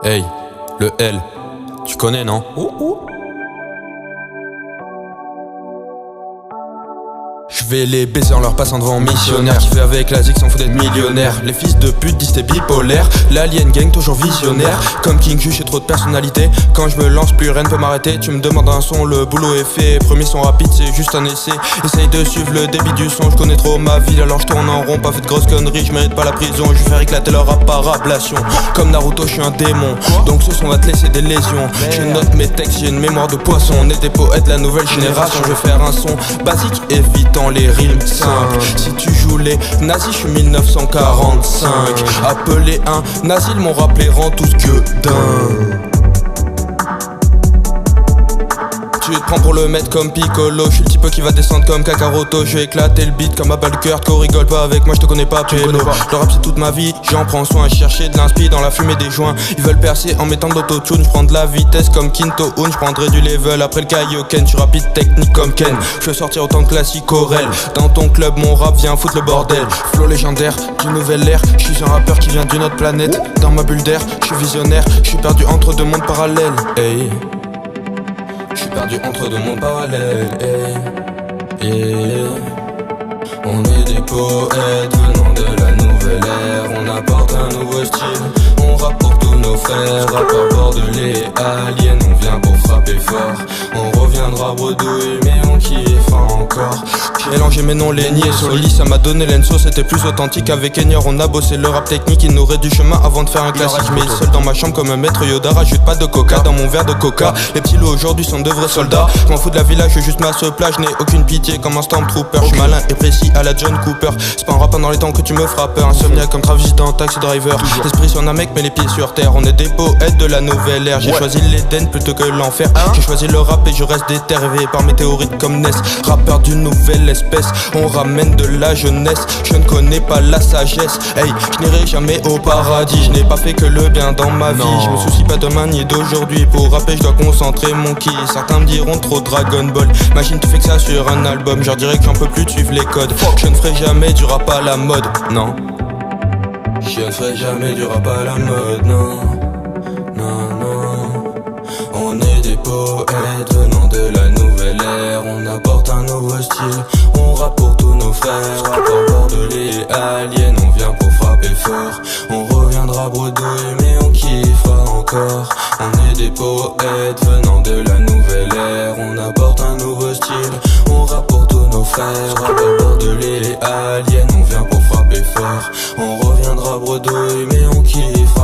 Hey, le L, tu connais non? Je vais les baiser en leur passant devant missionnaire. Qui fait avec la zig s'en fout d'être millionnaire. Les fils de pute disent t'es bipolaire. L'alien gang toujours visionnaire. Comme King Ju j'ai trop de personnalité. Quand je me lance plus rien ne peut m'arrêter. Tu me demandes un son, le boulot est fait. Premier son rapide c'est juste un essai. Essaye de suivre le débit du son. Je connais trop ma ville alors je tourne en rond. Pas fait de grosses conneries, je mérite pas la prison. Je vais faire éclater leur rap par ablation. Comme Naruto je suis un démon. Donc ce son va te laisser des lésions. Je note mes textes, j'ai une mémoire de poisson. On est des poètes de la nouvelle génération. Je vais faire un son basique évitant les rimes simples. Si tu joues les nazis, je suis 1945. Appelé un nazi, mon rap les rend tous gueudins. Tu te prends pour le mettre comme Piccolo. Je suis le type qui va descendre comme Kakaroto. Je vais éclater le beat comme Abalcurt. Qu'on rigole pas avec moi, je te connais pas Pélo. Le rap c'est toute ma vie, j'en prends soin. Chercher de l'inspi dans la fumée des joints. Ils veulent percer en mettant de l'autotune. Je prends de la vitesse comme Kinto Un. Je prendrai du level après le Kaioken. Je suis rapide technique comme Ken. Je veux sortir autant de classiques Aurel. Dans ton club mon rap vient foutre le bordel. Flow légendaire, du nouvel air. Je suis un rappeur qui vient d'une autre planète. Dans ma bulle d'air, je suis visionnaire. Je suis perdu entre deux mondes parallèles. Hey. Je suis perdu entre deux mondes parallèles. On est des poètes venant de la nouvelle ère. On apporte un nouveau style. On rappe pour tous nos frères. Rappeurs bordelais, aliens. On vient pour frapper fort. On reviendra bredouille mais on kiffe encore. J'ai mélangé mes noms, Lenny et Soli. Ça m'a donné l'Enso, c'était plus authentique. Avec Enior on a bossé le rap technique. Il nous reste du chemin avant de faire un classique. Mais seul dans ma chambre comme un maître Yoda. Rajoute pas de coca dans mon verre de coca. Les petits loups aujourd'hui sont de vrais soldats. Je m'en fous de la village, je juste masse plage. Je n'ai aucune pitié comme un Stormtrooper. Je suis malin et précis à la John Cooper. C'est pas en rappant dans les temps que tu me feras peur. Insomniaque comme Travis dans Taxi Driver. L'esprit sur un mec mais les pieds sur terre. On est des poètes de la nouvelle ère. J'ai choisi l'Éden plutôt que l'enfer. J'ai choisi le rap et je reste détervé par météorites comme Ness. Rappeur d'une nouvelle espèce. On ramène de la jeunesse. Je ne connais pas la sagesse. Hey, je n'irai jamais au paradis. Je n'ai pas fait que le bien dans ma vie. Je me soucie pas demain ni d'aujourd'hui. Pour rapper je dois concentrer mon ki. Certains me diront trop Dragon Ball. Imagine tu fais que ça sur un album. Je leur dirais que j'en peux plus de suivre les codes. Je ne ferai jamais du rap à la mode. Non. Je ne ferai jamais du rap à la mode. Non. Non, non. On est des poètes venant de la nouvelle ère. On apporte un nouveau style. On rappe pour tous nos frères. Rappeurs bordelais, aliens. On vient pour frapper fort. On reviendra bredouille mais on kiffera encore. On est des poètes venant de la nouvelle ère. On apporte un nouveau style. On rappe pour tous nos frères. Rappeurs bordelais, aliens. On vient pour frapper fort. On reviendra bredouille mais on kiffe